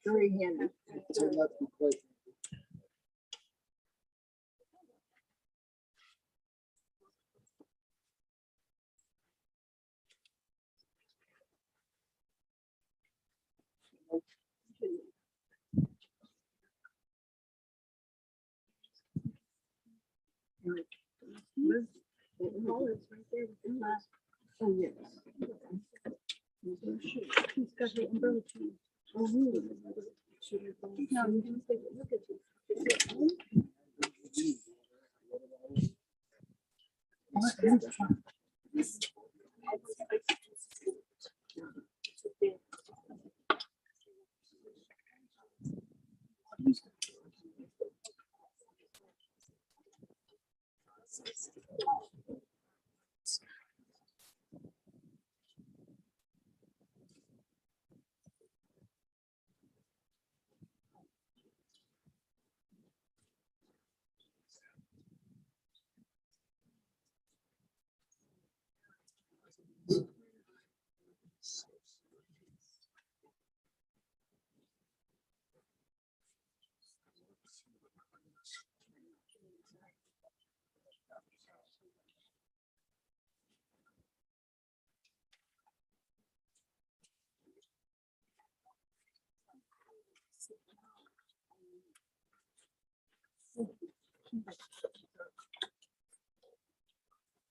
Very handy. Oh, yes. He's got the umbrella too. Oh, really? No, you can take a look at it.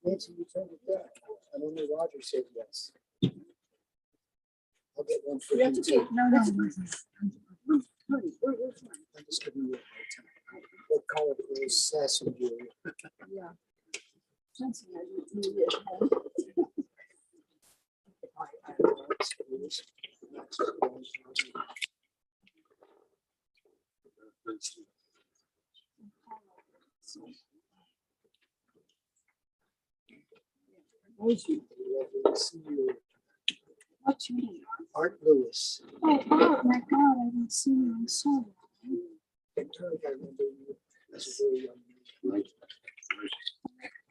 Nancy, you turned it down. I don't know, Roger said yes. I'll get one for You have you to too. take, no. I'm just giving you a hard time. What color is sassy blue? Yeah. Johnson, I didn't need it. See you, What's your name? Art Lewis. Oh, oh my God, I didn't see you. I'm sorry. I remember you as a very young man.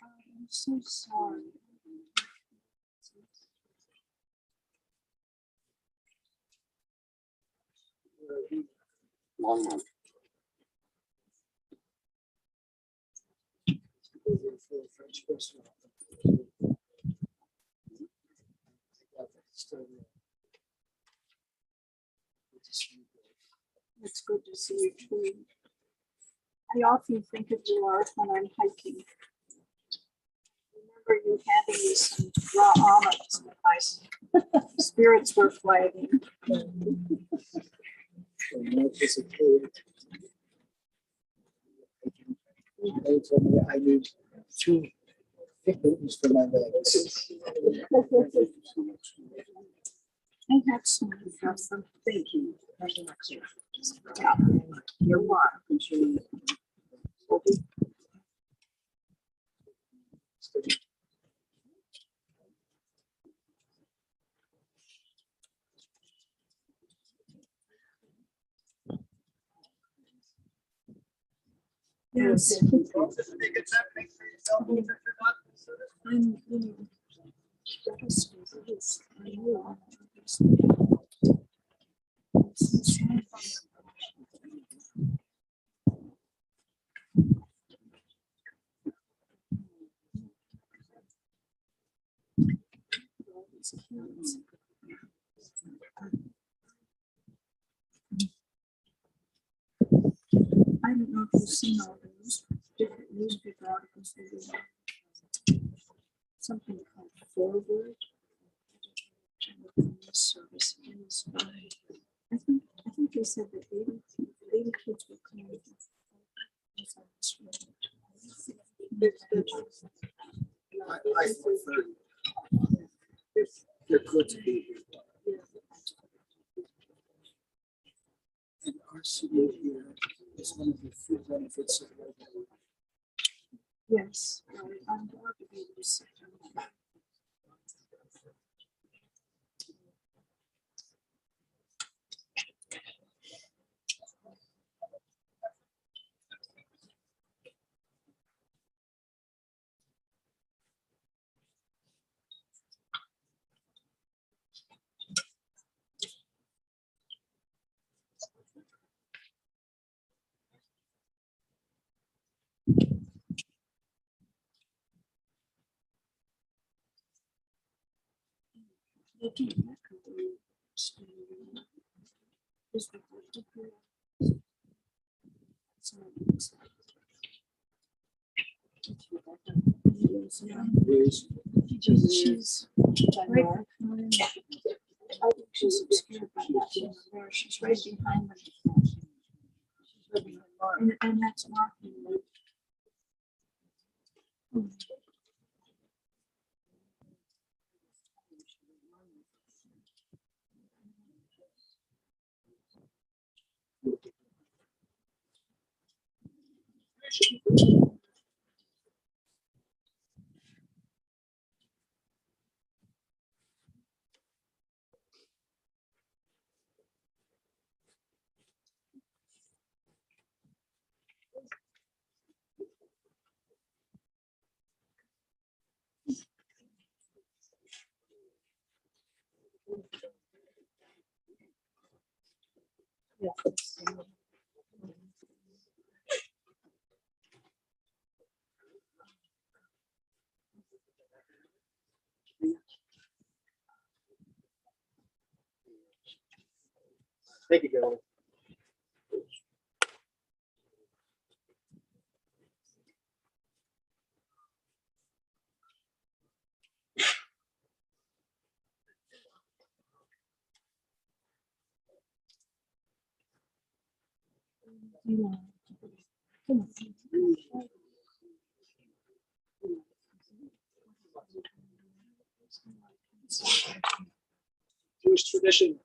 I'm so sorry. Long one. Over for a French restaurant. It's good to see you too. I often think of you, Art, when I'm hiking. Remember you handing me some raw almonds when my spirits were flagging. They told me I need 2 Pick buttons for my legs. I have some. Thank you. You're welcome. Yes. I'm, devastated. Yes, I will. I don't know if you've seen all those different newspaper articles. They do something called Forward. Service is by, I think they said that 80 kids were called. I thought they're good to be here. And our city here is one of the few benefits of it. Yes, I'm glad to be able to sit down. They can't make a standard. Is the particular. So it's like. She's right behind. I think she's obscured by that one there. She's right behind them. And that's marking. Thank you, Gary. Jewish tradition.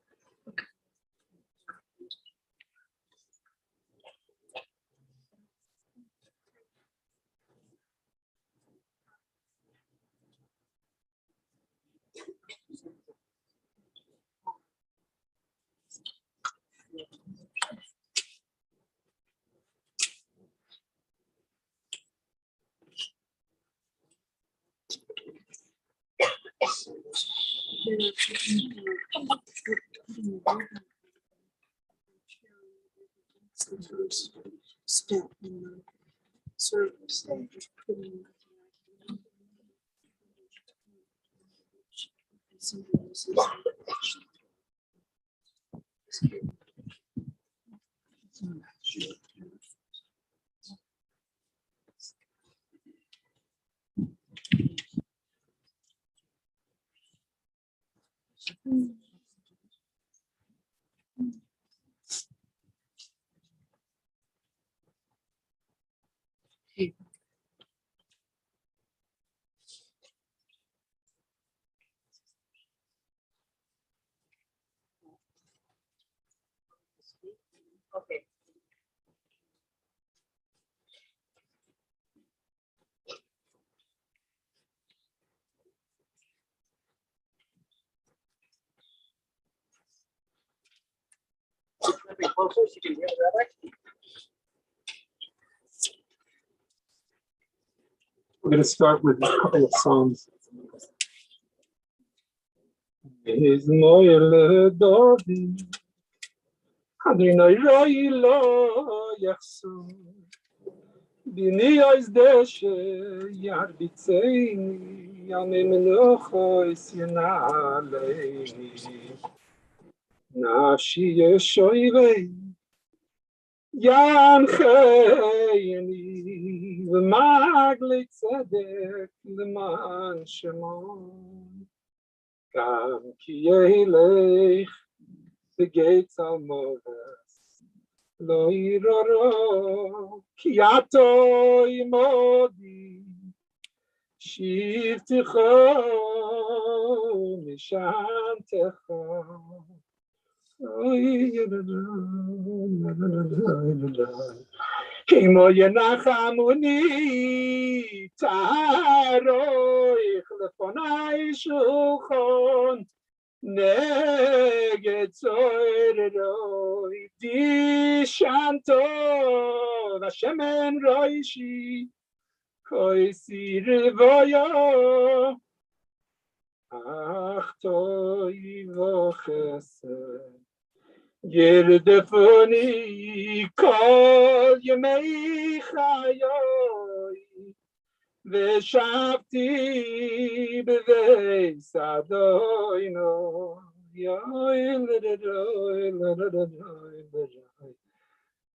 Step in the service. They're just putting somebody else's. Okay. Flipping closer so you can hear the rabbi. We're going to start with a couple of psalms. His moyle dodi, Adonai roi lo yachsor, bini ois deshe yarbitzeini, yamim menuchos yenaleini, nafshi yeshoivei, yancheini, v'magli tzedek l'man shemo. Kam ki yelech the gates al modas lo iroro ki ato imodi shivticho mishantecho Kimo yenachamuni taroich lefonai shulchon neged zoiroi di shanto vashemen roishi koisi rivoyo ach toi vochesed Yerdefuni kol yemei chayoi Veshavti b'veis Adoino Yoy l'dadoi l'dadoi l'dadoi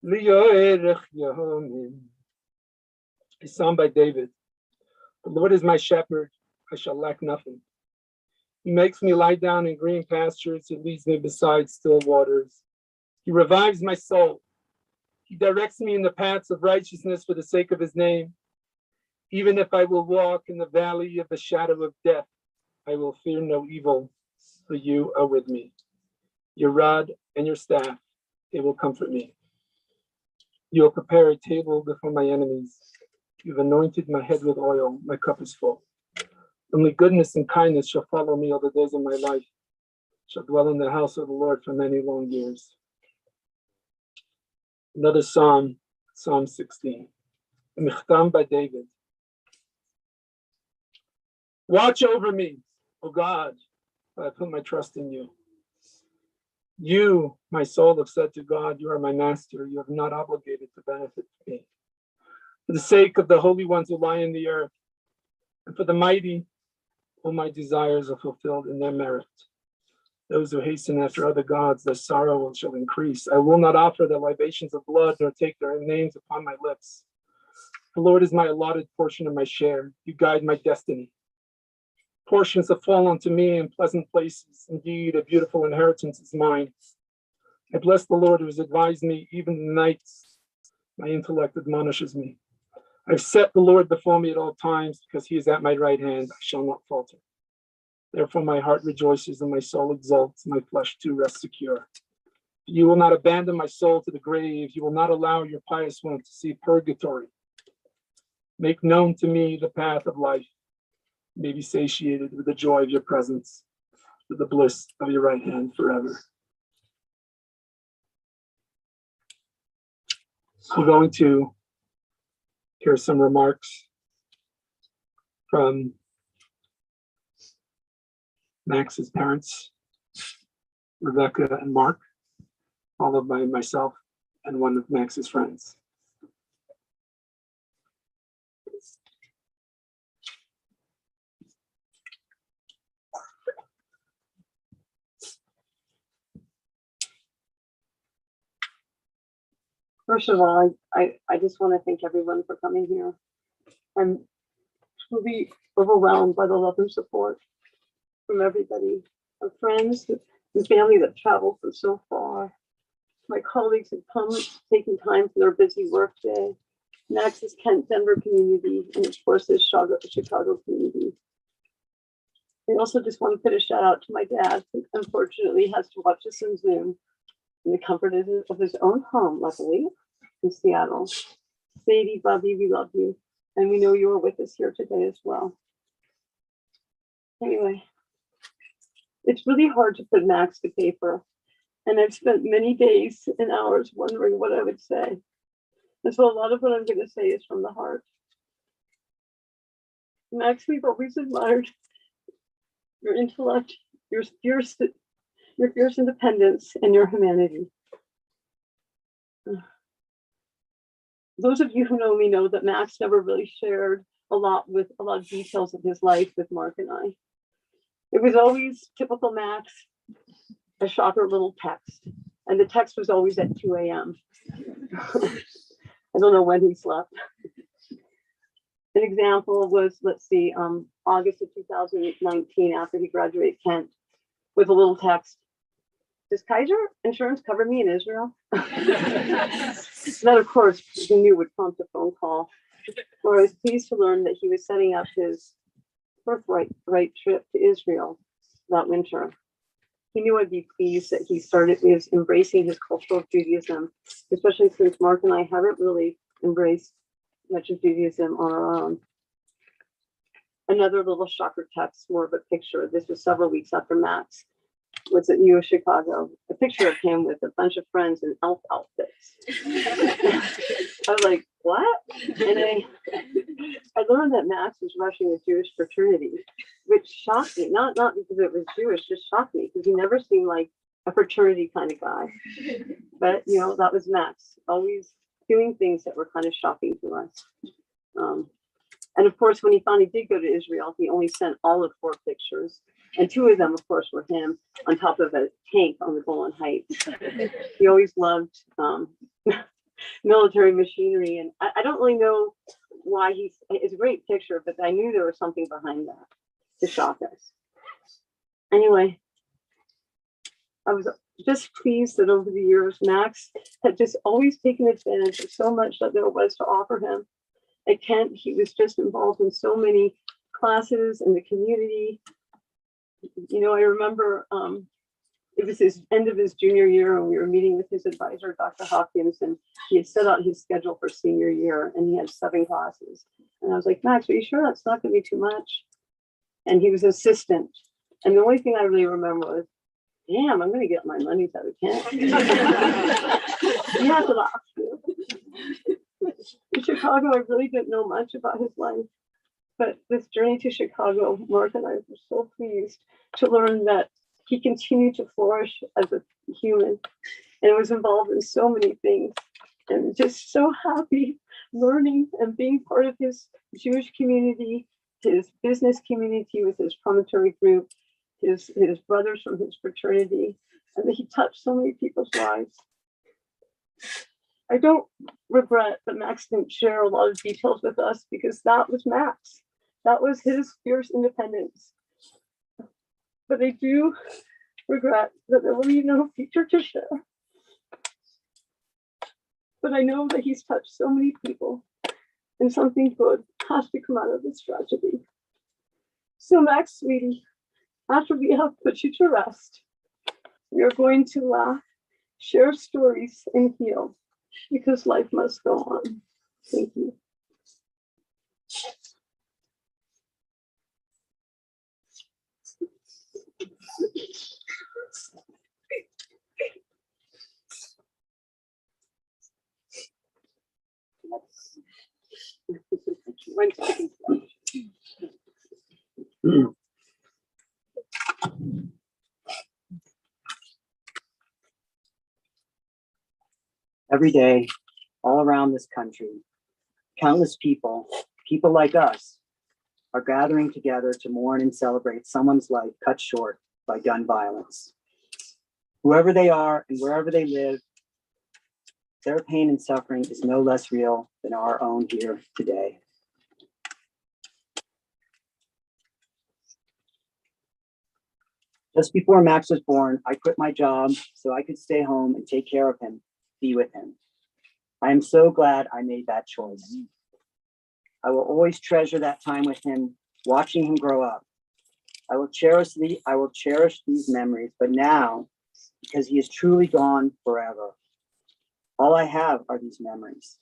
Liyoerech yomim. A psalm by David. The Lord is my shepherd, I shall lack nothing. He makes me lie down in green pastures. He leads me beside still waters. He revives my soul. He directs me in the paths of righteousness for the sake of his name. Even if I will walk in the valley of the shadow of death, I will fear no evil, for you are with me. Your rod and your staff, they will comfort me. You will prepare a table before my enemies. You've anointed my head with oil. My cup is full. Only goodness and kindness shall follow me all the days of my life. I shall dwell in the house of the Lord for many long years. Another psalm, Psalm 16. A michtam by David. Watch over me, O God, for I put my trust in you. You, my soul, have said to God, you are my master. You have not obligated to benefit me. For the sake of the holy ones who lie in the earth, and for the mighty, all my desires are fulfilled in their merit. Those who hasten after other gods, their sorrow shall increase. I will not offer the libations of blood, nor take their names upon my lips. The Lord is my allotted portion and my share. You guide my destiny. Portions have fallen unto me in pleasant places. Indeed, a beautiful inheritance is mine. I bless the Lord who has advised me, even in the nights. My intellect admonishes me. I've set the Lord before me at all times, because he is at my right hand. I shall not falter. Therefore my heart rejoices and my soul exults. My flesh too rests secure. You will not abandon my soul to the grave. You will not allow your pious one to see purgatory. Make known to me the path of life. May be satiated with the joy of your presence, with the bliss of your right hand forever. We're going to hear some remarks from Max's parents, Rebecca and Mark, followed by myself and one of Max's friends. First of all, I just want to thank everyone for coming here. I'm truly overwhelmed by the love and support from everybody, our friends and family that traveled from so far. My colleagues have come, taking time from their busy workday. Max's Kent, Denver community, and of course the Chicago community. I also just want to put a shout out to my dad, who unfortunately has to watch us on Zoom. in the comfort of his own home, luckily, in Seattle. Sadie, Bubby, we love you. And we know you are with us here today as well. Anyway, it's really hard to put Max to paper. And I've spent many days and hours wondering what I would say. And so a lot of what I'm going to say is from the heart. Max, we've always admired your intellect, your fierce independence, and your humanity. Those of you who know me know that Max never really shared a lot of details of his life with Mark and I. It was always typical Max, a shocker little text. And the text was always at 2 a.m. I don't know when he slept. An example was, let's see, August of 2019, after he graduated Kent, with a little text. Does Kaiser Insurance cover me in Israel? That, of course, he knew would prompt a phone call. Where I was pleased to learn that he was setting up his birthright trip to Israel that winter. He knew I'd be pleased that he was embracing his cultural Judaism, especially since Mark and I haven't really embraced much of Judaism on our own. Another little shocker text, more of a picture. This was several weeks after Max was at U of Chicago. A picture of him with a bunch of friends in elf outfits. I was like, what? And I learned that Max was rushing a Jewish fraternity, which shocked me. Not because it was Jewish, just shocked me because he never seemed like a fraternity kind of guy. But that was Max, always doing things that were kind of shocking to us. And of course, when he finally did go to Israel, he only sent all of 4 pictures. And 2 of them, of course, were him on top of a tank on the Golan Heights. He always loved military machinery. And I don't really know why it's a great picture, but I knew there was something behind that to shock us. Anyway, I was just pleased that over the years, Max had just always taken advantage of so much that there was to offer him. At Kent, he was just involved in so many classes in the community. I remember it was his end of his junior year, and we were meeting with his advisor, Dr. Hopkins, and he had set out his schedule for senior year, and he had 7 classes. And I was like, Max, are you sure that's not going to be too much? And he was an assistant. And the only thing I really remember was, damn, I'm going to get my money out of Kent. You have to laugh. In Chicago, I really didn't know much about his life. But this journey to Chicago, Mark and I were so pleased to learn that he continued to flourish as a human and was involved in so many things. And just so happy learning and being part of his Jewish community, his business community with his promontory group, his brothers from his fraternity, and that he touched so many people's lives. I don't regret that Max didn't share a lot of details with us because that was Max. That was his fierce independence. But I do regret that there will be no future to share. But I know that he's touched so many people, and something good has to come out of this tragedy. So Max, sweetie, after we have put you to rest, we are going to laugh, share stories, and heal, because life must go on. Thank you. Every day, all around this country, countless people like us, are gathering together to mourn and celebrate someone's life cut short by gun violence. Whoever they are and wherever they live, their pain and suffering is no less real than our own here today. Just before Max was born, I quit my job so I could stay home and take care of him, be with him. I am so glad I made that choice. I will always treasure that time with him, watching him grow up. I will cherish these memories, but now because he is truly gone forever. All I have are these memories.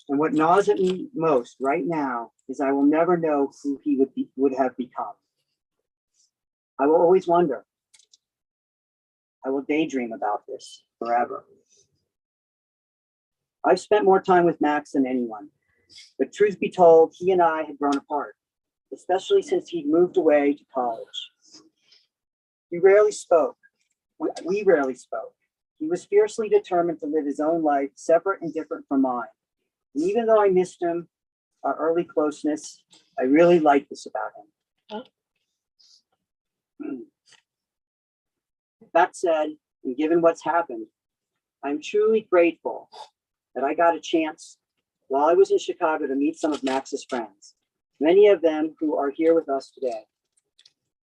And what gnaws at me most right now is I will never know who he would have become. I will always wonder. I will daydream about this forever. I've spent more time with Max than anyone, but truth be told, he and I had grown apart, especially since he'd moved away to college. We rarely spoke. We rarely spoke. He was fiercely determined to live his own life, separate and different from mine. And even though I missed him, our early closeness, I really liked this about him. That said, and given what's happened, I'm truly grateful that I got a chance while I was in Chicago to meet some of Max's friends, many of them who are here with us today.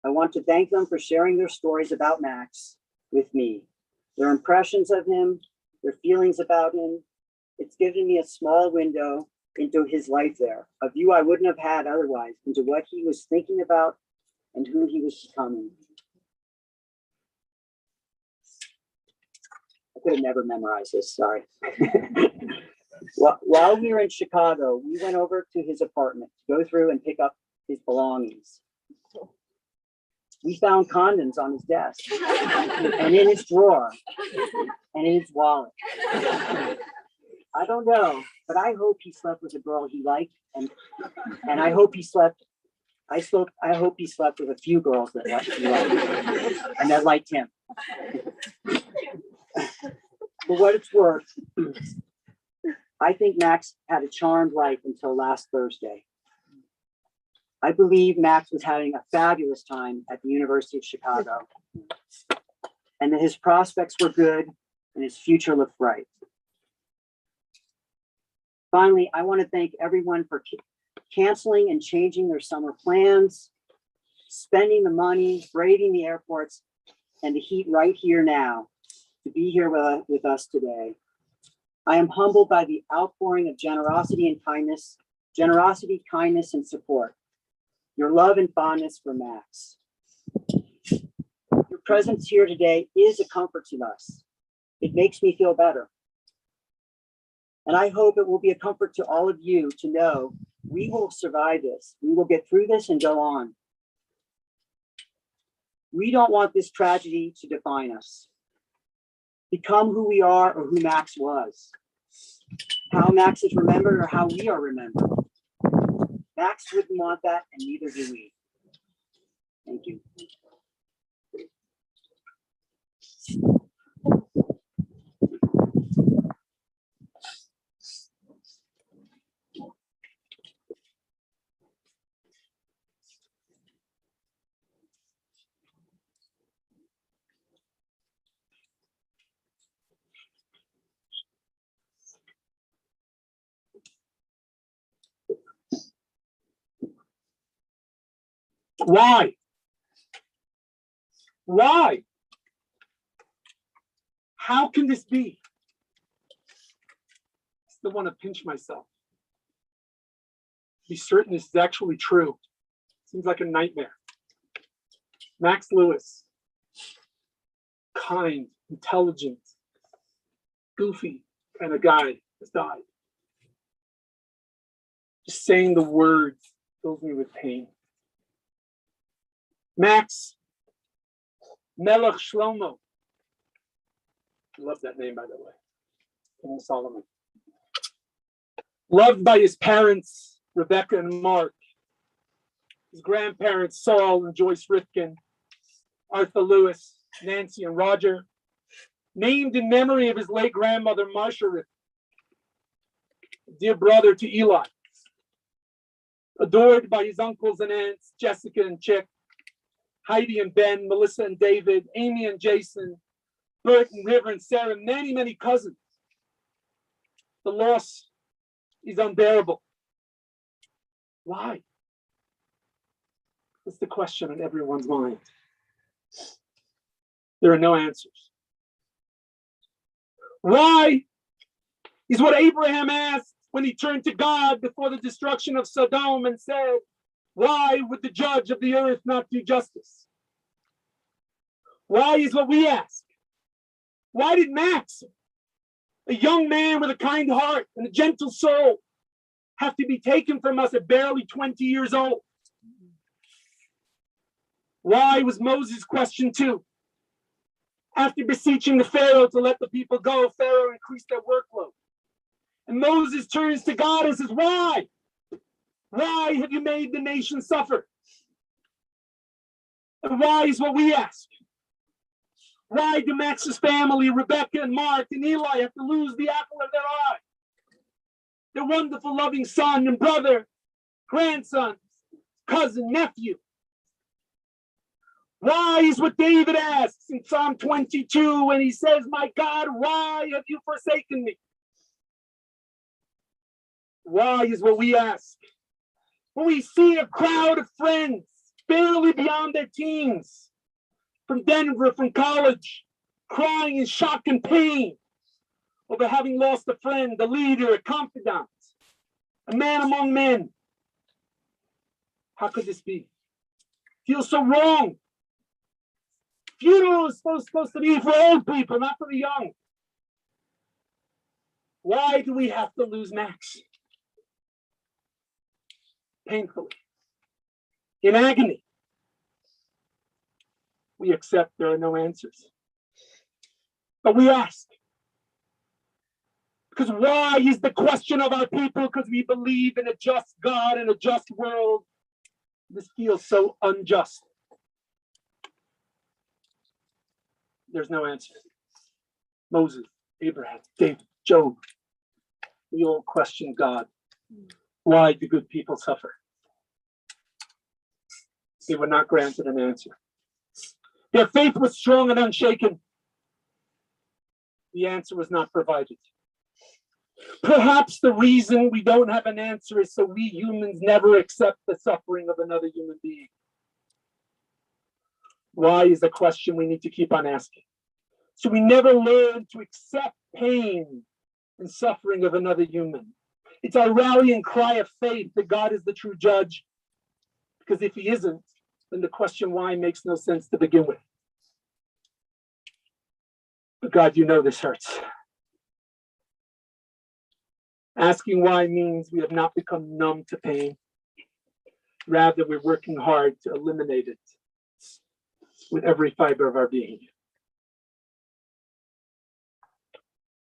I want to thank them for sharing their stories about Max with me, their impressions of him, their feelings about him. It's given me a small window into his life there, a view I wouldn't have had otherwise into what he was thinking about and who he was becoming. I could have never memorized this, sorry. While we were in Chicago, we went over to his apartment to go through and pick up his belongings. We found condoms on his desk and in his drawer and in his wallet. I don't know, but I hope he slept with a girl he liked, and I hope he slept. I hope he slept with a few girls that he liked and that liked him. For what it's worth, I think Max had a charmed life until last Thursday. I believe Max was having a fabulous time at the University of Chicago, and that his prospects were good and his future looked bright. Finally, I want to thank everyone for canceling and changing their summer plans, spending the money, braving the airports, and the heat right here now to be here with us today. I am humbled by the outpouring of generosity and kindness, and support. Your love and fondness for Max. Your presence here today is a comfort to us. It makes me feel better. And I hope it will be a comfort to all of you to know we will survive this. We will get through this and go on. We don't want this tragedy to define us. Become who we are or who Max was. How Max is remembered or how we are remembered. Max wouldn't want that, and neither do we. Thank you. Why? Why? How can this be? I still want to pinch myself. Be certain this is actually true. Seems like a nightmare. Max Lewis, kind, intelligent, goofy kind of guy, has died. Just saying the words fills me with pain. Max Melech Shlomo. I love that name, by the way. King Solomon. Loved by his parents, Rebecca and Mark. His grandparents, Saul and Joyce Rifkin. Arthur Lewis, Nancy and Roger. Named in memory of his late grandmother, Marcia Rifkin. Dear brother to Eli. Adored by his uncles and aunts, Jessica and Chick. Heidi and Ben, Melissa and David, Amy and Jason, Bert and River and Sarah, many, many cousins. The loss is unbearable. Why? That's the question on everyone's mind. There are no answers. Why is what Abraham asked when he turned to God before the destruction of Sodom and said, why would the judge of the earth not do justice? Why is what we ask. Why did Max, a young man with a kind heart and a gentle soul, have to be taken from us at barely 20 years old? Why was Moses questioned too? After beseeching the Pharaoh to let the people go, Pharaoh increased their workload. And Moses turns to God and says, why? Why have you made the nation suffer? And why is what we ask. Why do Max's family, Rebecca and Mark and Eli, have to lose the apple of their eye? Their wonderful, loving son and brother, grandson, cousin, nephew. Why is what David asks in Psalm 22 when he says, my God, why have you forsaken me? Why is what we ask. When we see a crowd of friends, barely beyond their teens, from Denver, from college, crying in shock and pain over having lost a friend, a leader, a confidant, a man among men. How could this be? Feels so wrong. Funeral is supposed to be for old people, not for the young. Why do we have to lose Max? Painfully. In agony. We accept there are no answers. But we ask. Because why is the question of our people? Because we believe in a just God and a just world. This feels so unjust. There's no answer. Moses, Abraham, David, Job. We all question God. Why do good people suffer? They were not granted an answer. Their faith was strong and unshaken. The answer was not provided. Perhaps the reason we don't have an answer is so we humans never accept the suffering of another human being. Why is a question we need to keep on asking. So we never learn to accept pain and suffering of another human. It's our rallying cry of faith that God is the true judge. Because if he isn't, then the question why makes no sense to begin with. But God, you know this hurts. Asking why means we have not become numb to pain. Rather, we're working hard to eliminate it with every fiber of our being.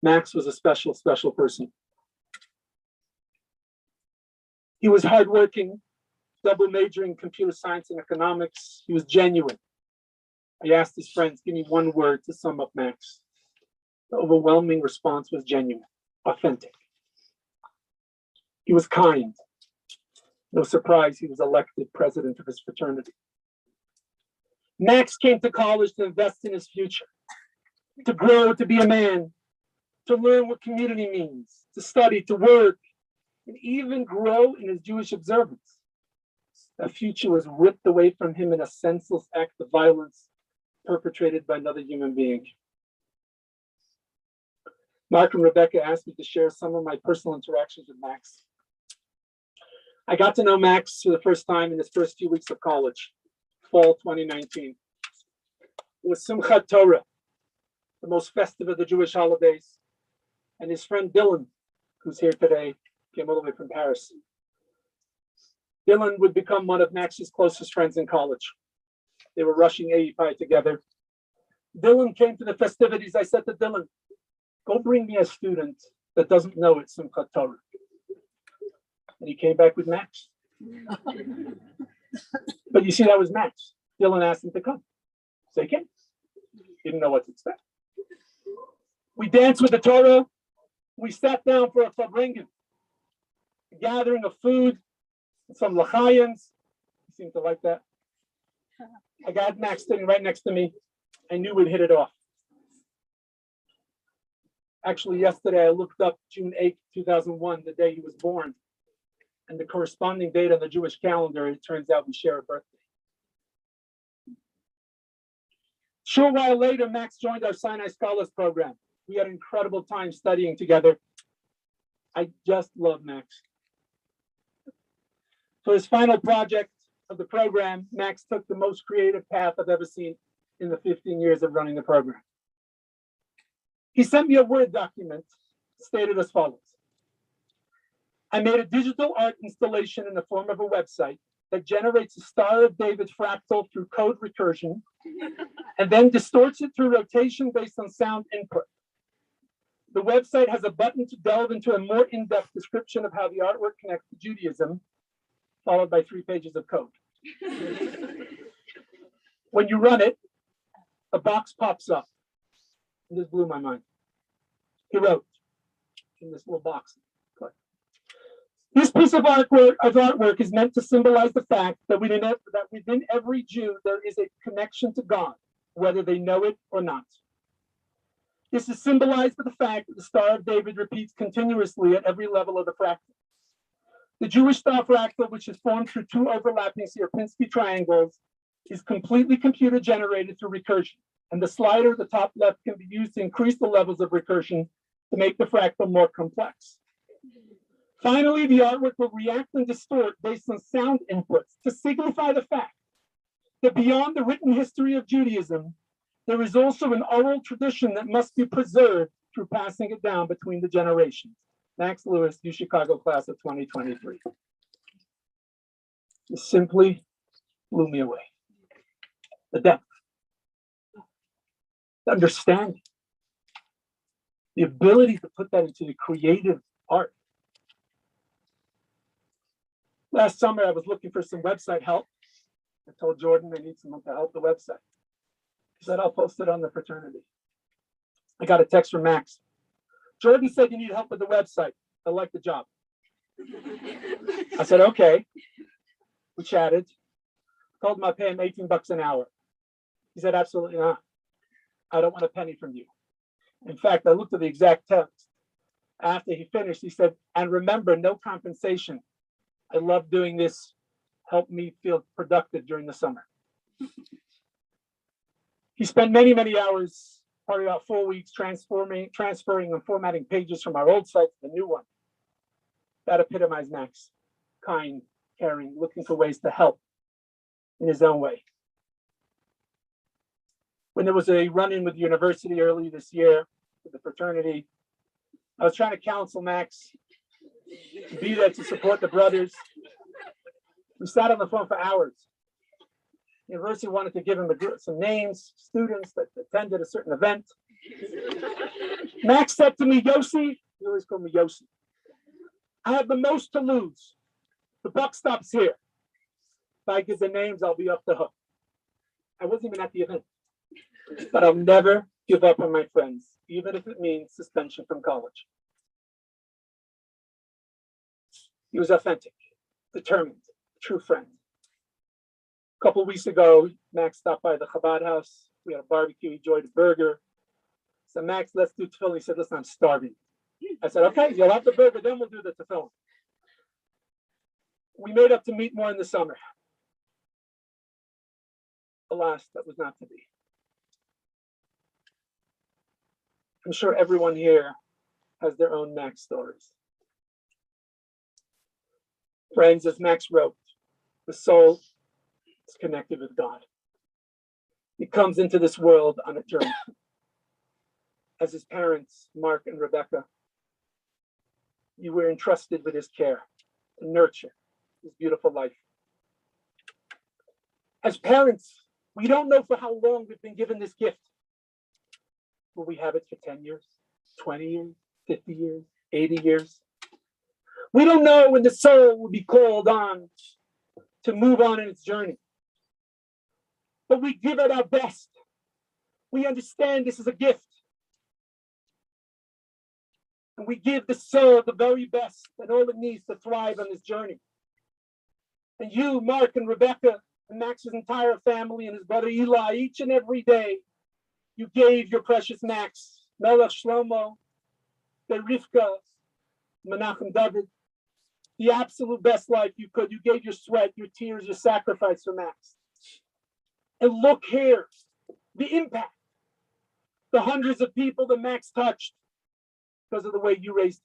Max was a special, special person. He was hardworking, double majoring in computer science and economics. He was genuine. I asked his friends, give me one word to sum up Max. The overwhelming response was genuine, authentic. He was kind. No surprise, he was elected president of his fraternity. Max came to college to invest in his future, to grow, to be a man, to learn what community means, to study, to work, and even grow in his Jewish observance. That future was ripped away from him in a senseless act of violence perpetrated by another human being. Mark and Rebecca asked me to share some of my personal interactions with Max. I got to know Max for the first time in his first few weeks of college, fall 2019. It was Simchat Torah, the most festive of the Jewish holidays. And his friend Dylan, who's here today, came all the way from Paris. Dylan would become one of Max's closest friends in college. They were rushing AEPI together. Dylan came to the festivities. I said to Dylan, go bring me a student that doesn't know it's Simchat Torah. And he came back with Max. But you see, that was Max. Dylan asked him to come. So he came. Didn't know what to expect. We danced with the Torah. We sat down for a fabringen, a gathering of food, some l'chayims. He seemed to like that. I got Max sitting right next to me. I knew we'd hit it off. Actually, yesterday I looked up June 8th, 2001, the day he was born. And the corresponding date on the Jewish calendar, it turns out we share a birthday. Short while later, Max joined our Sinai Scholars program. We had an incredible time studying together. I just love Max. For his final project of the program, Max took the most creative path I've ever seen in the 15 years of running the program. He sent me a Word document stated as follows. I made a digital art installation in the form of a website that generates a Star of David fractal through code recursion and then distorts it through rotation based on sound input. The website has a button to delve into a more in-depth description of how the artwork connects to Judaism, followed by 3 pages of code. When you run it, a box pops up. And this blew my mind. He wrote in this little box. This piece of artwork is meant to symbolize the fact that within every Jew there is a connection to God, whether they know it or not. This is symbolized by the fact that the Star of David repeats continuously at every level of the fractal. The Jewish star fractal, which is formed through 2 overlapping Sierpinski triangles, is completely computer generated through recursion, and the slider at the top left can be used to increase the levels of recursion to make the fractal more complex. Finally, the artwork will react and distort based on sound inputs to signify the fact that beyond the written history of Judaism, there is also an oral tradition that must be preserved through passing it down between the generations. Max Lewis, U Chicago class of 2023. It simply blew me away. The depth, the understanding, the ability to put that into the creative art. Last summer, I was looking for some website help. I told Jordan I need someone to help the website. He said, I'll post it on the fraternity. I got a text from Max. Jordan said you need help with the website. I like the job. I said, okay. We chatted. Told him I'd pay him $18 an hour. He said, absolutely not. I don't want a penny from you. In fact, I looked at the exact text. After he finished, he said, and remember, no compensation. I love doing this. Help me feel productive during the summer. He spent many, many hours, probably about 4 weeks, transferring and formatting pages from our old site to the new one. That epitomized Max. Kind, caring, looking for ways to help in his own way. When there was a run-in with the university early this year, with the fraternity, I was trying to counsel Max to be there to support the brothers. We sat on the phone for hours. The university wanted to give him some names, students that attended a certain event. Max said to me, Yossi, he always called me Yossi, I have the most to lose. The buck stops here. If I give the names, I'll be off the hook. I wasn't even at the event. But I'll never give up on my friends, even if it means suspension from college. He was authentic, determined, a true friend. A couple of weeks ago, Max stopped by the Chabad house. We had a barbecue. He enjoyed a burger. I said, Max, let's do tefillin. He said, listen, I'm starving. I said, okay, you'll have the burger, then we'll do the tefillin. We made up to meet more in the summer. Alas, that was not to be. I'm sure everyone here has their own Max stories. Friends, as Max wrote, the soul is connected with God. He comes into this world on a journey. As his parents, Mark and Rebecca, you were entrusted with his care to nurture his beautiful life. As parents, we don't know for how long we've been given this gift. Will we have it for 10 years, 20 years, 50 years, 80 years? We don't know when the soul will be called on to move on in its journey. But we give it our best. We understand this is a gift. And we give the soul the very best and all it needs to thrive on this journey. And you, Mark and Rebecca, and Max's entire family and his brother Eli, each and every day, you gave your precious Max, Melech Shlomo, the Rivka, Menachem David, the absolute best life you could. You gave your sweat, your tears, your sacrifice for Max. And look here, the impact, the hundreds of people that Max touched because of the way you raised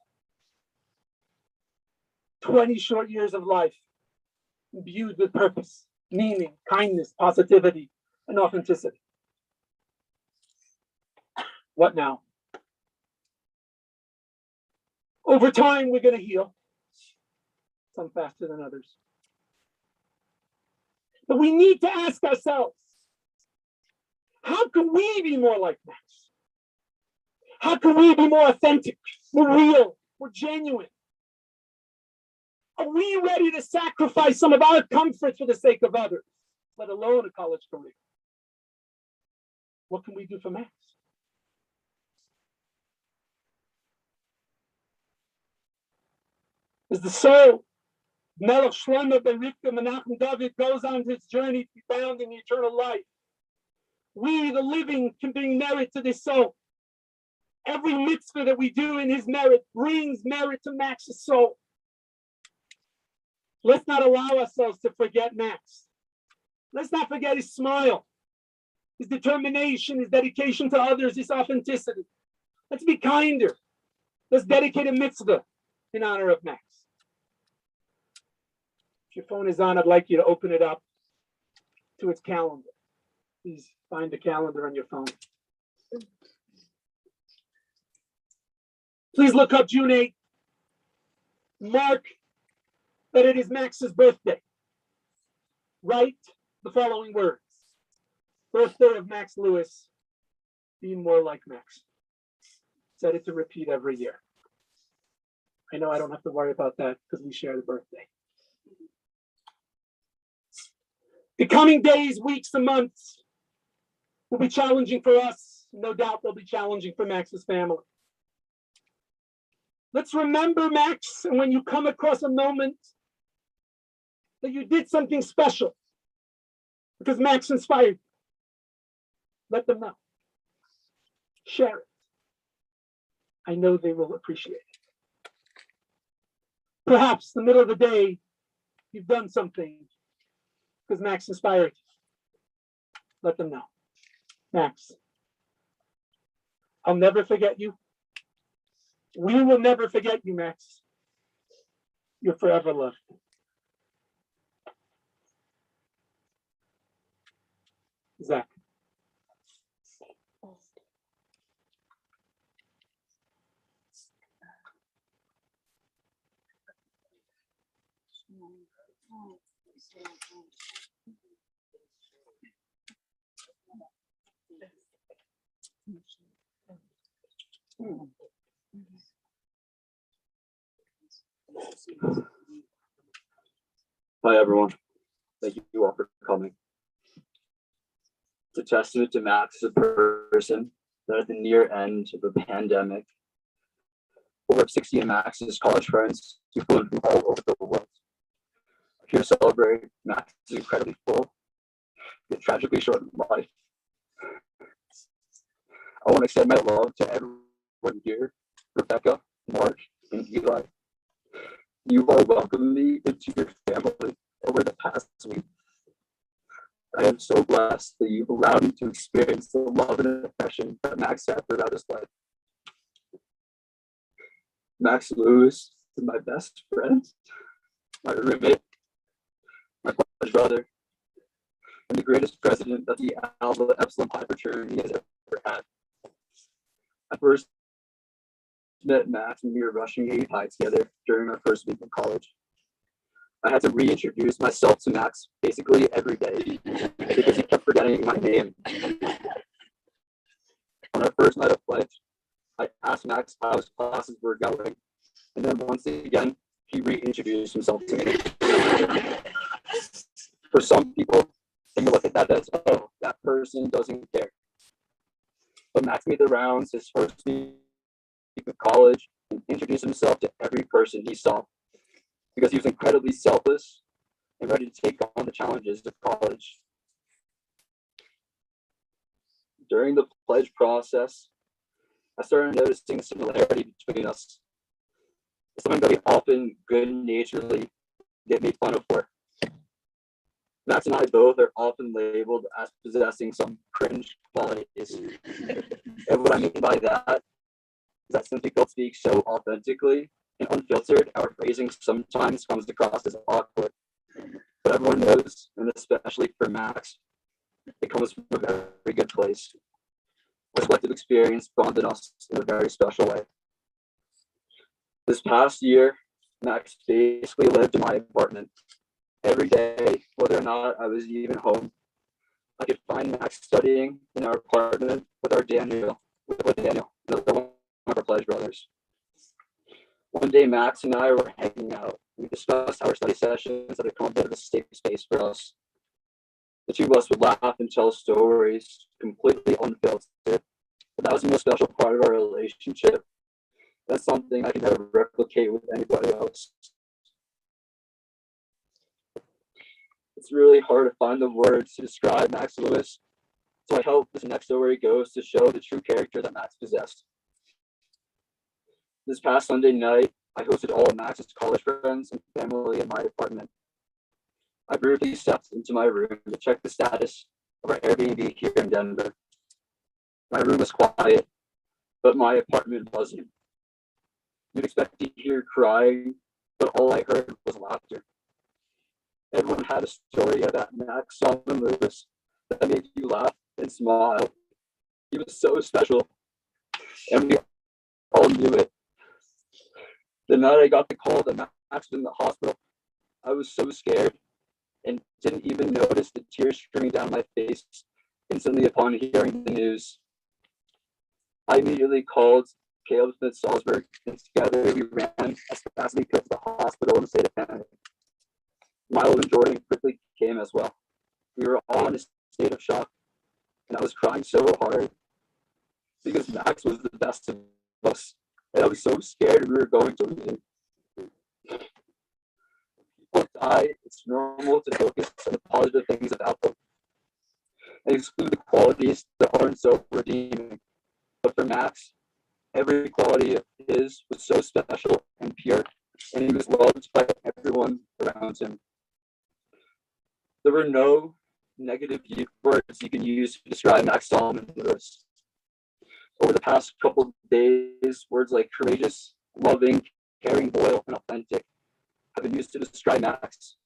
him. 20 short years of life, imbued with purpose, meaning, kindness, positivity, and authenticity. What now? Over time, we're going to heal. Some faster than others. But we need to ask ourselves, how can we be more like Max? How can we be more authentic, more real, more genuine? Are we ready to sacrifice some of our comfort for the sake of others, let alone a college career? What can we do for Max? As the soul, Melech Shlomo ben Rivka Menachem David goes on his journey to be found in the eternal life, we, the living, can bring merit to this soul. Every mitzvah that we do in his merit brings merit to Max's soul. Let's not allow ourselves to forget Max. Let's not forget his smile, his determination, his dedication to others, his authenticity. Let's be kinder. Let's dedicate a mitzvah in honor of Max. If your phone is on, I'd like you to open it up to its calendar. Please find the calendar on your phone. Please look up June 8th. Mark that it is Max's birthday. Write the following words. Birthday of Max Lewis, be more like Max. Set it to repeat every year. I know I don't have to worry about that because we share the birthday. The coming days, weeks, and months will be challenging for us. No doubt they'll be challenging for Max's family. Let's remember Max, and when you come across a moment that you did something special because Max inspired you, let them know. Share it. I know they will appreciate it. Perhaps in the middle of the day, you've done something because Max inspired you. Let them know. Max, I'll never forget you. We will never forget you, Max. You're forever loved. Zach. Hi, everyone. Thank you all for coming. It's a testament to Max as a person that at the near end of a pandemic, over 60 of Max's college friends who flew in from all over the world. Here to celebrate Max is incredibly full, yet tragically short life. I want to extend my love to everyone here, Rebecca, Mark, and Eli. You all welcomed me into your family over the past week. I am so blessed that you've allowed me to experience the love and affection that Max had throughout his life. Max Lewis is my best friend, my roommate, my brother, and the greatest president that the Alpha Epsilon Pi fraternity has ever had. I first met Max when we were rushing 8 high together during our first week of college. I had to reintroduce myself to Max basically every day because he kept forgetting my name. On our first night of pledge, I asked Max how his classes were going, and then once again, he reintroduced himself to me. For some people, they can look at that as, oh, that person doesn't care. But Max made the rounds his first week of college and introduced himself to every person he saw because he was incredibly selfless and ready to take on the challenges of college. During the pledge process, I started noticing a similarity between us. Something that we often good-naturedly get made fun of for. Max and I both are often labeled as possessing some cringe qualities. And what I mean by that is that since we both speak so authentically and unfiltered, our phrasing sometimes comes across as awkward. But everyone knows, and especially for Max, it comes from a very good place. This collective experience bonded us in a very special way. This past year, Max basically lived in my apartment. Every day, whether or not I was even home, I could find Max studying in our apartment with Daniel, another one of our pledge brothers. One day, Max and I were hanging out. We discussed our study sessions that had become a bit of a safe space for us. The two of us would laugh and tell stories completely unfiltered. But that was the most special part of our relationship. That's something I can never replicate with anybody else. It's really hard to find the words to describe Max Lewis, so I hope this next story goes to show the true character that Max possessed. This past Sunday night, I hosted all of Max's college friends and family in my apartment. I briefly stepped into my room to check the status of our Airbnb here in Denver. My room was quiet, but my apartment wasn't. You'd expect to hear crying, but all I heard was laughter. Everyone had a story about Max Solomon Lewis that made you laugh and smile. He was so special, and we all knew it. The night I got the call that Max was in the hospital, I was so scared and didn't even notice the tears streaming down my face instantly upon hearing the news. I immediately called Caleb Smith Salzburg, and together we ran as fast as we could to the hospital in the state of panic. Milo and Jordan quickly came as well. We were all in a state of shock, and I was crying so hard because Max was the best of us, and I was so scared we were going to lose him. People die, it's normal to focus on the positive things about them and exclude the qualities that aren't so redeeming. But for Max, every quality of his was so special and pure, and he was loved by everyone around him. There were no negative words you can use to describe Max Solomon Lewis. Over the past couple of days, words like courageous, loving, caring, loyal, and authentic have been used to describe Max.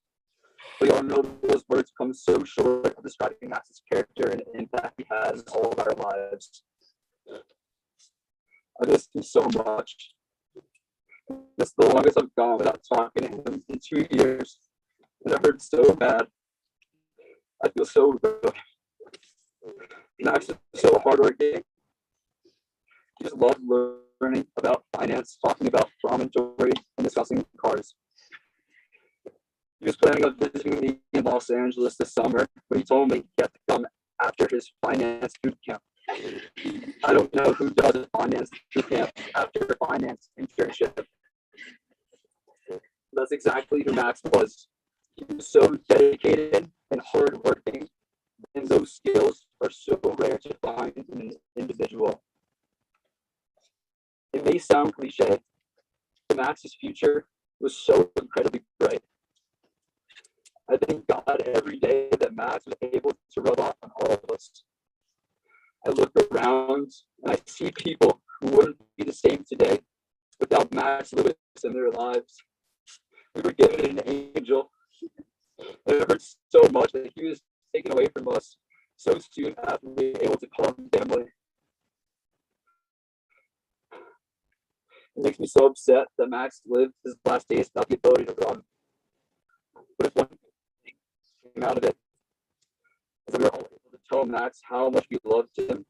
We all know those words come so short of describing Max's character and impact he has in all of our lives. I miss him so much. That's the longest I've gone without talking to him in 2 years, and it hurts so bad. I feel so good. Max is so hardworking. He just loved learning about finance, talking about promontory, and discussing cars. He was planning on visiting me in Los Angeles this summer, but he told me he had to come after his finance boot camp. I don't know who does a finance boot camp after a finance internship. That's exactly who Max was. He was so dedicated and hardworking, and those skills are so rare to find in an individual. It may sound cliche, but Max's future was so incredibly bright. I thank God every day that Max was able to rub off on all of us. I look around and I see people who wouldn't be the same today without Max Lewis in their lives. We were given an angel, and it hurts so much that he was taken away from us so soon after being able to call him family. It makes me so upset that Max lived his last days without the ability to run. But if one thing came out of it, is that we were all able to tell Max how much we loved him,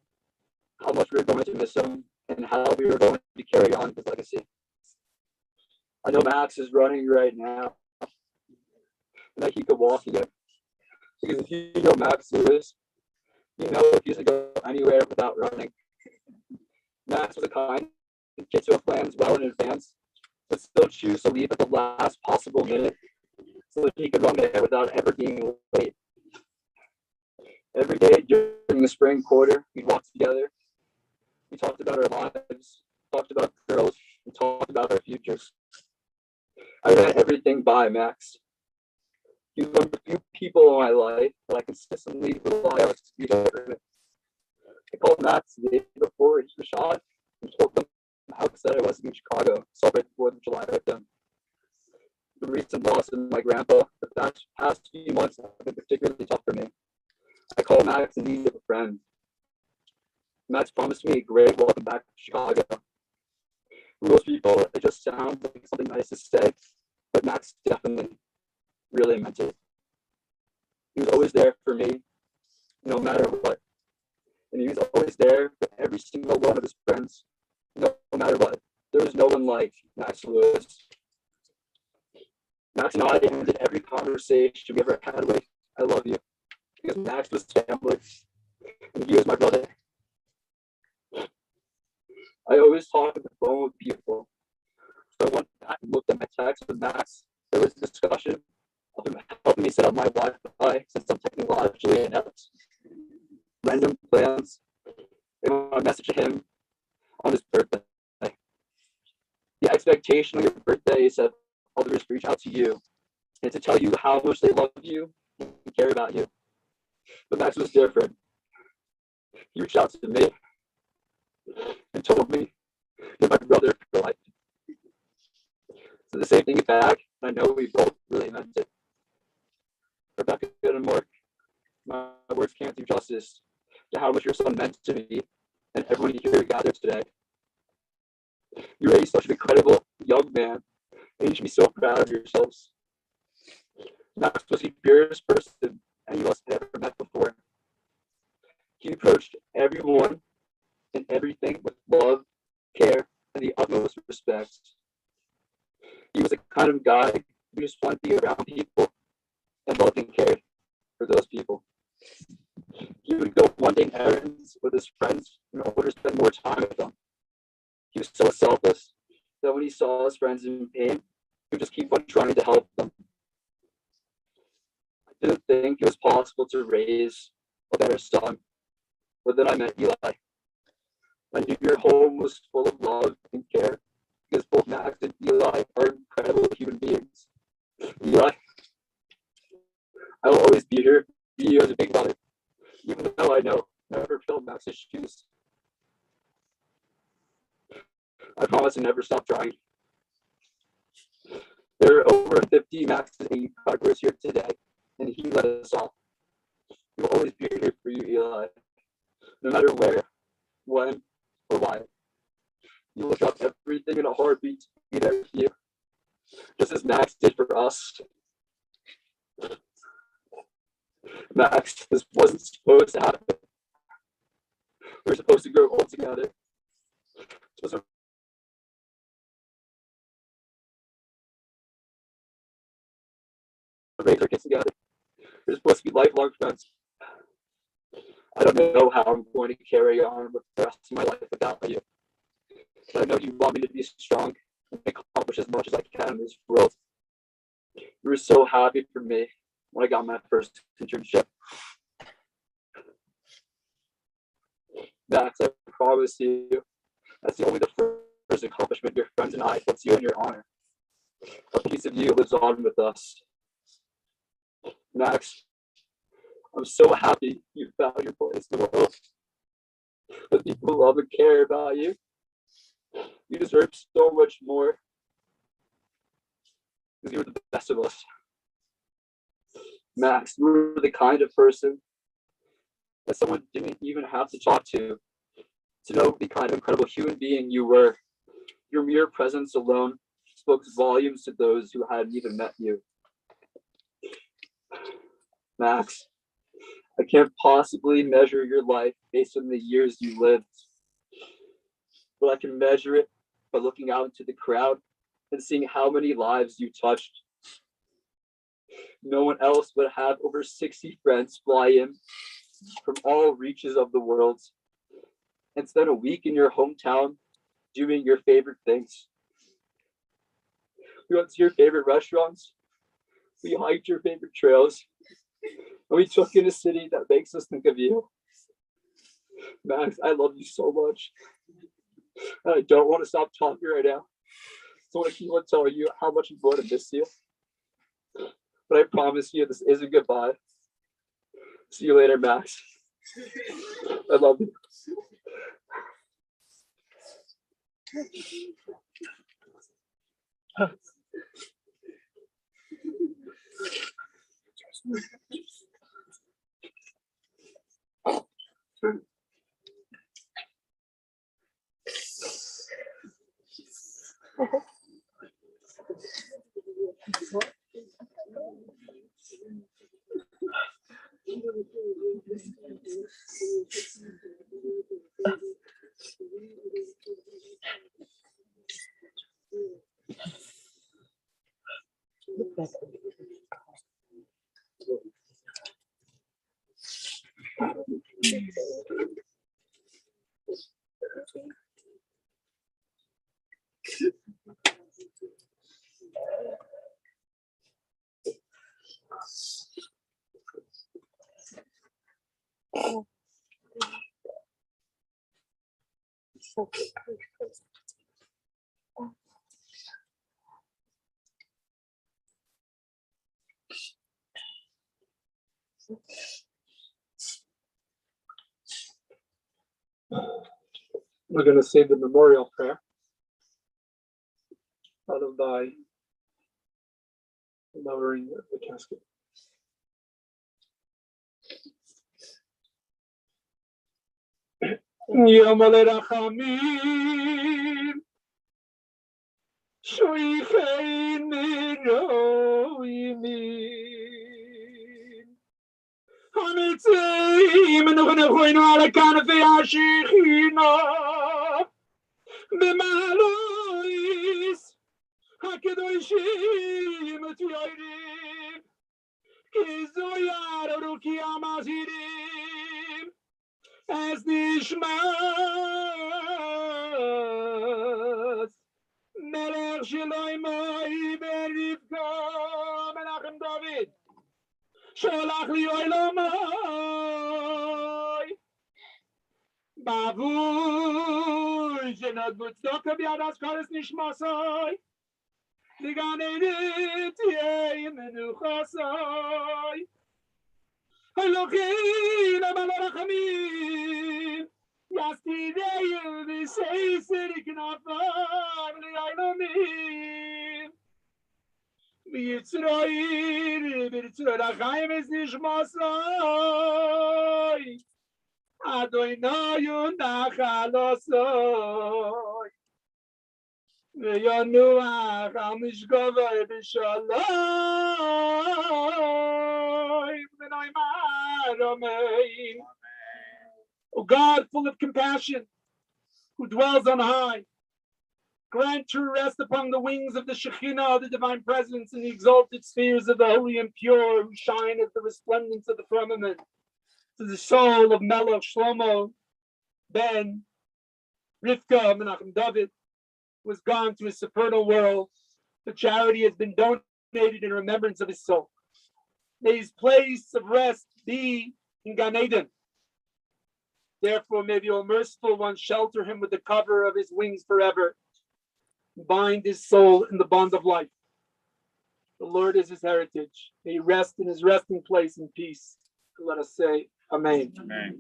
how much we were going to miss him, and how we were going to carry on his legacy. I know Max is running right now, and that he could walk again. Because if you know Max Lewis, you know he doesn't go anywhere without running. Max was a kind kid to have plans well in advance, but still choose to leave at the last possible minute so that he could run there without ever being late. Every day during the spring quarter, we'd walk together. We talked about our lives, talked about girls, and talked about our futures. I ran everything by Max. He was one of the few people in my life that I consistently rely on to be there. I called Max the day before he was shot and told him how upset I was in Chicago to celebrate the 4th of July with them. The recent loss of my grandpa, the past few months have been particularly tough for me. I call Max and he's a friend. Max promised me a great welcome back to Chicago. For most people, it just sounds like something nice to say, but Max definitely really meant it. He was always there for me, no matter what. And he was always there for every single one of his friends, no matter what. There was no one like Max Lewis. Max and I ended every conversation we ever had with, "I love you," because Max was family, and he was my brother. I always talk on the phone with people. So one time I looked at my text with Max. There was a discussion of him helping me set up my Wi-Fi since I'm technologically inept. Random plans. And when I messaged him on his birthday, the expectation on your birthday is that others reach out to you and to tell you how much they love you and care about you. But Max was different. He reached out to me and told me you're my brother for life. So the same thing back. I know we both really meant it. Rebecca and Mark, my words can't do justice to how much your son meant to me and everyone here gathered today. You raised such an incredible young man, and you should be so proud of yourselves. Max was the purest person any of us had ever met before. He approached everyone and everything with love, care, and the utmost respect. He was the kind of guy who just wanted to be around people and loved and cared for those people. He would go running errands with his friends in order to spend more time with them. He was so selfless that when he saw his friends in pain, he would just keep on trying to help them. I didn't think it was possible to raise a better son, but then I met Eli. I knew your home was full of love and care because both Max and Eli are incredible human beings. Eli, I will always be here for you as a big brother, even though I know I never filled Max's shoes. I promise to never stop trying. There are over 50 Max's 80 progress here today, and he led us all. We will always be here for you, Eli, no matter where, when, or why. You look up everything in a heartbeat to be there for you, just as Max did for us. Max, this wasn't supposed to happen. We were supposed to grow old together. Supposed to raise our kids together. We're supposed to be lifelong friends. I don't know how I'm going to carry on with the rest of my life without you. But I know you want me to be strong and accomplish as much as I can in this world. You were so happy for me when I got my first internship. Max, I promise you, that's only the first accomplishment your friends and I puts you in your honor. A piece of you lives on with us. Max, I'm so happy you found your place in the world. The people who love and care about you. You deserve so much more. Because you're the best of us. Max, you were the kind of person that someone didn't even have to talk to know the kind of incredible human being you were. Your mere presence alone spoke volumes to those who hadn't even met you. Max, I can't possibly measure your life based on the years you lived, but I can measure it by looking out into the crowd and seeing how many lives you touched. No one else would have over 60 friends fly in from all reaches of the world and spend a week in your hometown doing your favorite things. We went to your favorite restaurants, we hiked your favorite trails, and we took in a city that makes us think of you. Max, I love you so much. And I don't want to stop talking right now. So I want to keep on telling you how much I'm going to miss you. But I promise you, this isn't goodbye. See you later, Max. I love you. We're going to say the memorial prayer, followed by lowering the casket. Yom Rachamim, Shoichein Miroimim, Hamitzim Nuchnechoinu ala Kanafi Ashechina, B'malois HaKadoshim Tyoirim, Kizoyar Ruki Amazirim, as nishmas melech shloimoi berivka menachem David sholach li olamai bavui shenad mutzdoka biadas kares nishmasai liganedit yei menuchasai Elohim Amalachamim Yastideyu V'Seiseri Knafam Li'Ailomim V'Yitzroir V'Yitzroir Achayim Es Nishmasai Adoinayu Nachalosai V'Yanuach Al Mishkovai B'Shalom Amen. O God, full of compassion, who dwells on high, grant true rest upon the wings of the Shekhinah, the divine presence, in the exalted spheres of the holy and pure, who shine as the resplendence of the firmament, to the soul of Melech Shlomo ben Rivka Menachem David, who has gone to his supernal world. The charity has been donated in remembrance of his soul. May his place of rest be in Gan Eden. Therefore, may the all-merciful one shelter him with the cover of his wings forever, bind his soul in the bond of life. The Lord is his heritage. May he rest in his resting place in peace. Let us say, Amen. Amen.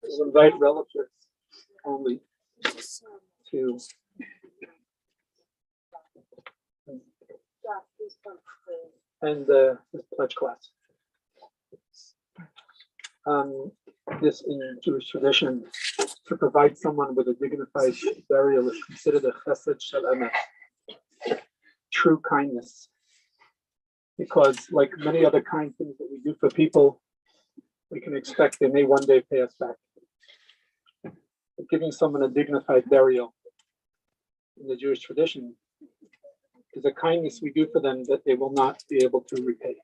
We'll invite relatives only to and this pledge class. This in Jewish tradition, to provide someone with a dignified burial is considered a chesed shel emet, true kindness. Because like many other kind things that we do for people, we can expect they may one day pay us back. But giving someone a dignified burial in the Jewish tradition is a kindness we do for them that they will not be able to repay.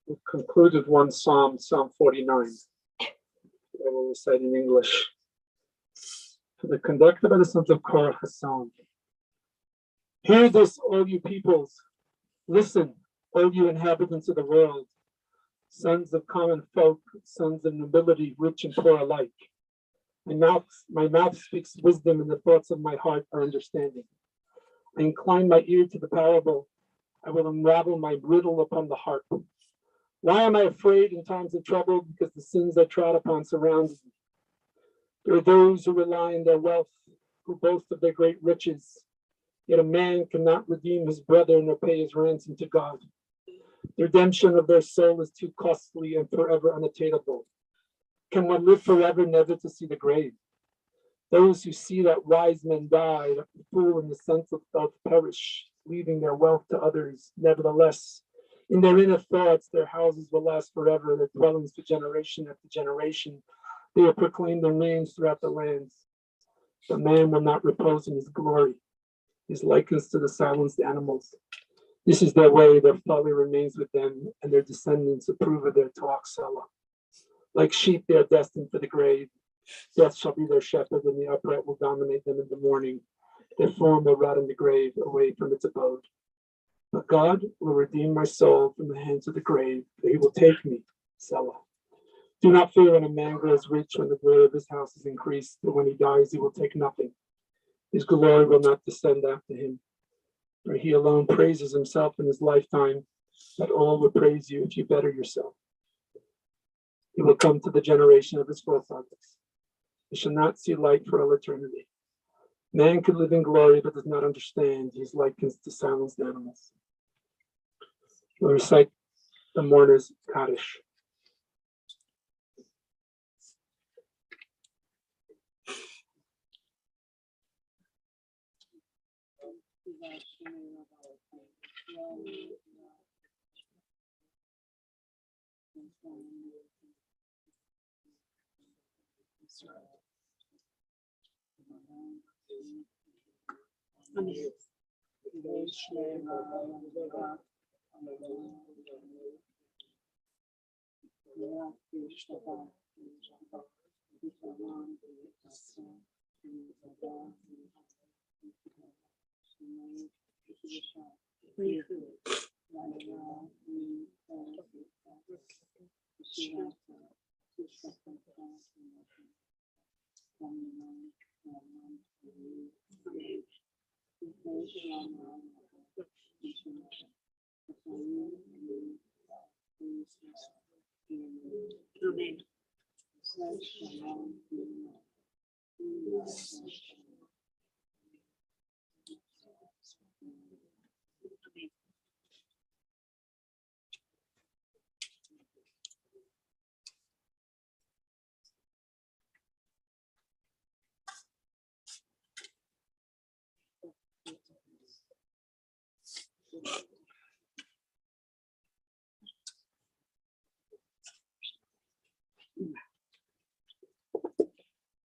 We concluded one psalm, Psalm 49. I will recite in English. For the conductor by the sons of Korah, a song. Hear this, all you peoples. Listen, all you inhabitants of the world, sons of common folk, sons of nobility, rich and poor alike. My mouth speaks wisdom, and the thoughts of my heart are understanding. I incline my ear to the parable. I will unravel my riddle upon the harp. Why am I afraid in times of trouble? Because the sins I trod upon surround me. There are those who rely on their wealth, who boast of their great riches. Yet a man cannot redeem his brother nor pay his ransom to God. The redemption of their soul is too costly and forever unattainable. Can one live forever, never to see the grave? Those who see that wise men die, that the fool in the sense of thought perish, leaving their wealth to others. Nevertheless, in their inner thoughts, their houses will last forever, their dwellings for generation after generation. They will proclaim their names throughout the lands. But man will not repose in his glory. His likeness to the silenced animals. This is their way, their folly remains with them, and their descendants approve of their talk, Salah. Like sheep, they are destined for the grave. Death shall be their shepherd, and the upright will dominate them in the morning. Their form will rot in the grave, away from its abode. But God will redeem my soul from the hands of the grave, for he will take me, Selah. Do not fear when a man grows rich, when the glory of his house is increased, but when he dies, he will take nothing. His glory will not descend after him, for he alone praises himself in his lifetime, but all will praise you if you better yourself. He will come to the generation of his forefathers. He shall not see light for all eternity. Man could live in glory, but does not understand. He is likened to silenced animals. We'll recite the mourner's Kaddish.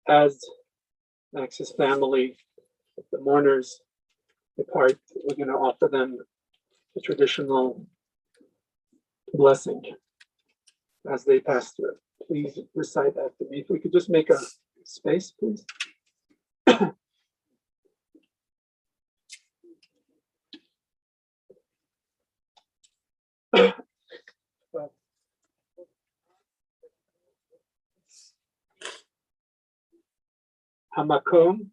As Max's family, the mourners depart, we're going to offer them the traditional blessing as they pass through. Please recite after me. If we could just make a space, please. Hamakom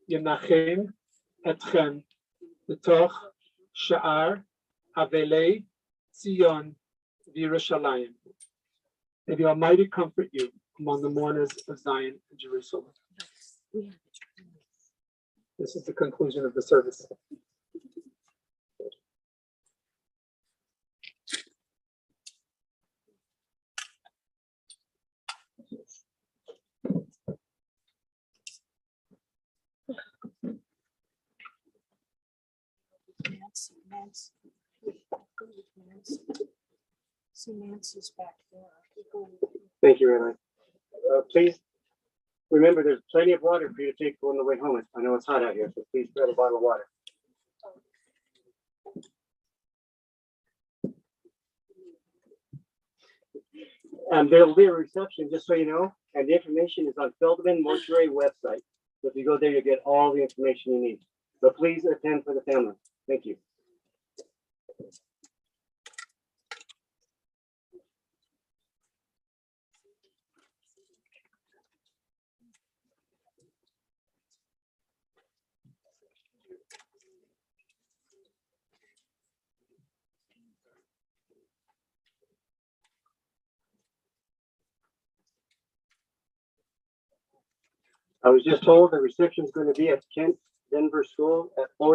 Yenachem Etchem B'toch Sha'ar Avelei Zion V'Yerushalayim. May the Almighty comfort you among the mourners of Zion and Jerusalem. This is the conclusion of the service. Nancy. See, Nancy's back there. Thank you, Renee. Please remember, there's plenty of water for you to take on the way home. I know it's hot out here, so please grab a bottle of water. And there'll be a reception, just so you know, and the information is on Feldman Mortuary website. So if you go there, you'll get all the information you need. So please attend for the family. Thank you. I was just told the reception is going to be at Kent Denver School at 4.